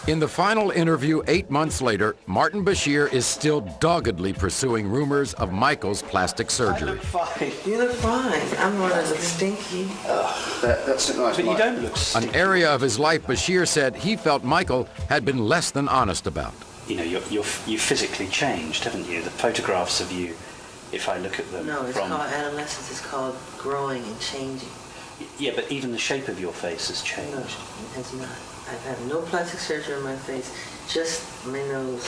In the final interview 8 months later, Martin Bashir is still doggedly pursuing rumors of Michael's plastic surgery. I look fine. You look fine. I'm one of the stinky. That's nice. But you don't look stinky. An area of his life Bashir said he felt Michael had been less than honest about. You know, you physically changed, haven't you? The photographs of you, if I look at them. No, it's called adolescence. It's called growing and changing. Yeah, but even the shape of your face has changed. No, it has not. I've had no plastic surgery on my face, just my nose.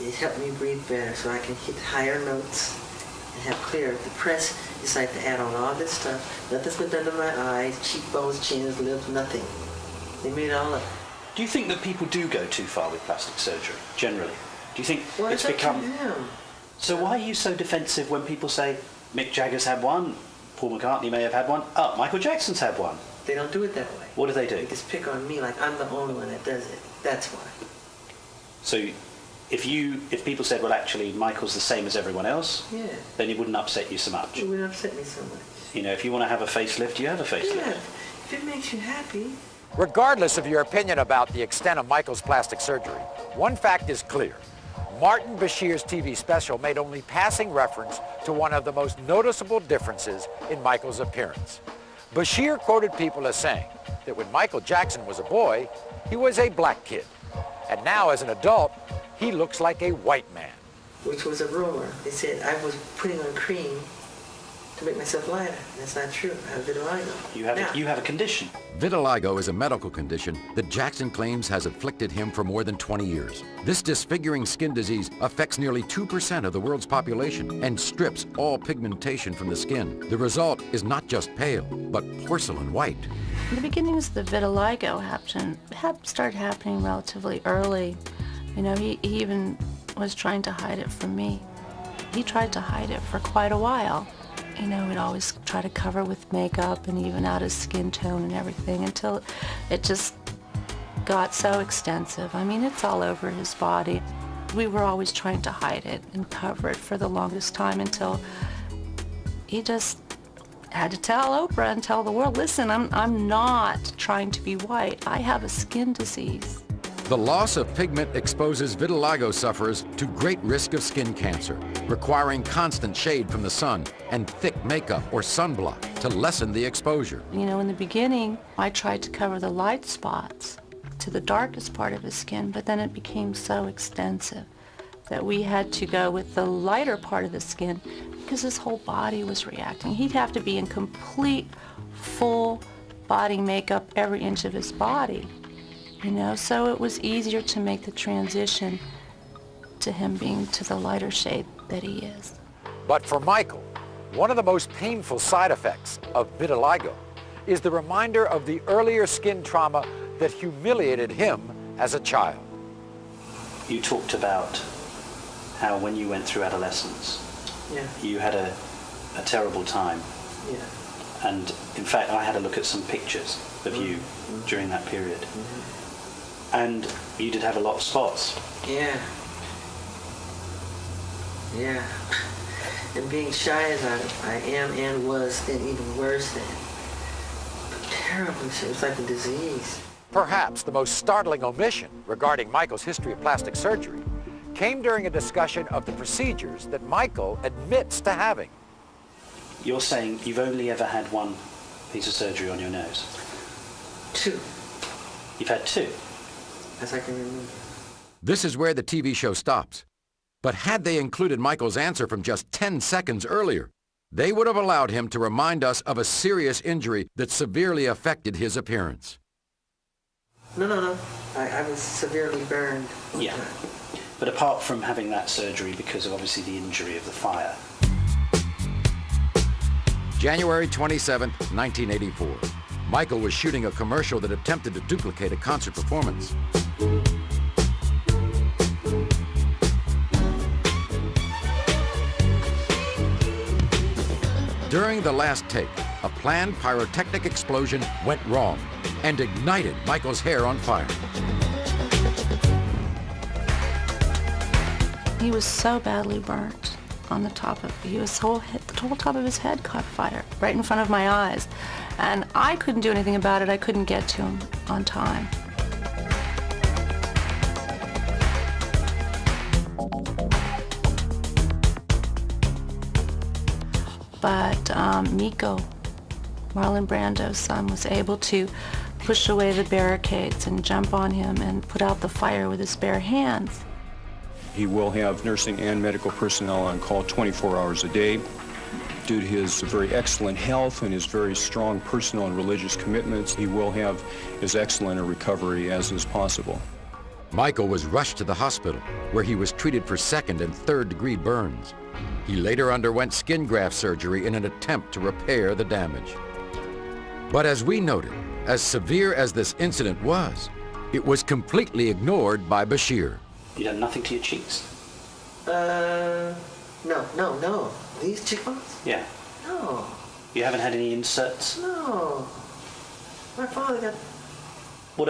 It helped me breathe better so I can hit higher notes and have clear. The press is like to add on all this stuff. Nothing's been done to my eyes, cheekbones, chins, lips, nothing. They made all of it. Do you think that people do go too far with plastic surgery, generally? Do you think it's become... Up to them. So why are you so defensive when people say, Mick Jagger's had one, Paul McCartney may have had one, Michael Jackson's had one? They don't do it that way. What do they do? They just pick on me like I'm the only one that does it. That's why. So if people said, well, actually, Michael's the same as everyone else, then it wouldn't upset you so much. It wouldn't upset me so much. You know, if you want to have a facelift, you have a facelift. Yeah, if it makes you happy. Regardless of your opinion about the extent of Michael's plastic surgery, one fact is clear. Martin Bashir's TV special made only passing reference to one of the most noticeable differences in Michael's appearance. Bashir quoted people as saying that when Michael Jackson was a boy, he was a black kid. And now as an adult, he looks like a white man. Which was a rumor. They said I was putting on cream to make myself lighter. That's not true. I have vitiligo. You have a condition. Vitiligo is a medical condition that Jackson claims has afflicted him for more than 20 years. This disfiguring skin disease affects nearly 2% of the world's population and strips all pigmentation from the skin. The result is not just pale, but porcelain white. The beginnings of the vitiligo started happening relatively early. You know, he even was trying to hide it from me. He tried to hide it for quite a while. You know, we'd always try to cover with makeup and even out his skin tone and everything until it just got so extensive. I mean, it's all over his body. We were always trying to hide it and cover it for the longest time until he just had to tell Oprah and tell the world, listen, I'm not trying to be white. I have a skin disease. The loss of pigment exposes vitiligo sufferers to great risk of skin cancer, requiring constant shade from the sun and thick makeup or sunblock to lessen the exposure. You know, in the beginning, I tried to cover the light spots to the darkest part of his skin, but then it became so extensive that we had to go with the lighter part of the skin because his whole body was reacting. He'd have to be in complete, full body makeup every inch of his body. You know, so it was easier to make the transition to him being to the lighter shade that he is. But for Michael, one of the most painful side effects of vitiligo is the reminder of the earlier skin trauma that humiliated him as a child. You talked about how when you went through adolescence, you had a terrible time. Yeah. And in fact, I had a look at some pictures of you during that period. And you did have a lot of spots. Yeah. Yeah. And being shy as I am and was, and even worse than. But terribly, it was like a disease. Perhaps the most startling omission regarding Michael's history of plastic surgery came during a discussion of the procedures that Michael admits to having. You're saying you've only ever had one piece of surgery on your nose? 2. You've had 2? As I can remember. This is where the TV show stops. But had they included Michael's answer from just 10 seconds earlier, they would have allowed him to remind us of a serious injury that severely affected his appearance. No. I was severely burned. Yeah. But apart from having that surgery because of obviously the injury of the fire. January 27, 1984. Michael was shooting a commercial that attempted to duplicate a concert performance. During the last take, a planned pyrotechnic explosion went wrong and ignited Michael's hair on fire. He was so badly burnt on the top of, the whole top of his head caught fire right in front of my eyes. And I couldn't do anything about it. I couldn't get to him on time. but Miko, Marlon Brando's son, was able to push away the barricades and jump on him and put out the fire with his bare hands. He will have nursing and medical personnel on call 24 hours a day. Due to his very excellent health and his very strong personal and religious commitments, he will have as excellent a recovery as is possible. Michael was rushed to the hospital, where he was treated for second and third degree burns. He later underwent skin graft surgery in an attempt to repair the damage. But as we noted, as severe as this incident was, it was completely ignored by Bashir. You done nothing to your cheeks? No. These cheekbones? Yeah. No. You haven't had any inserts? No. My father got... What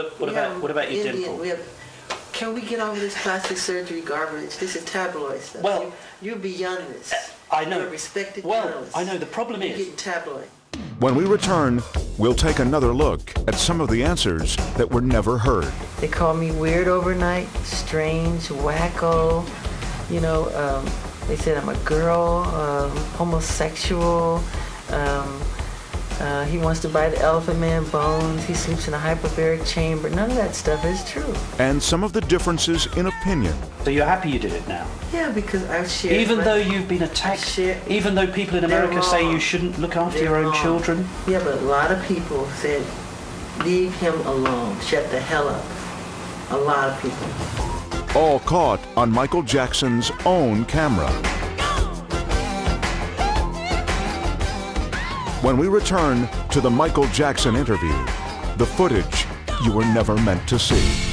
about your dimple? Can we get over this plastic surgery garbage? This is tabloid stuff. Well, you're beyond this. I know. You're a respected well, journalist. I know. The problem You're is... getting tabloid. When we return, we'll take another look at some of the answers that were never heard. They call me weird overnight, strange, wacko. You know, they said I'm a girl, homosexual. He wants to buy the Elephant Man bones. He sleeps in a hyperbaric chamber. None of that stuff is true. And some of the differences in opinion. So you're happy you did it now? Yeah, because I've shared... Even though you've been attacked, even though people in America say you shouldn't look after your own children? Yeah, but a lot of people said, leave him alone, shut the hell up. A lot of people. All caught on Michael Jackson's own camera. When we return to the Michael Jackson interview, the footage you were never meant to see.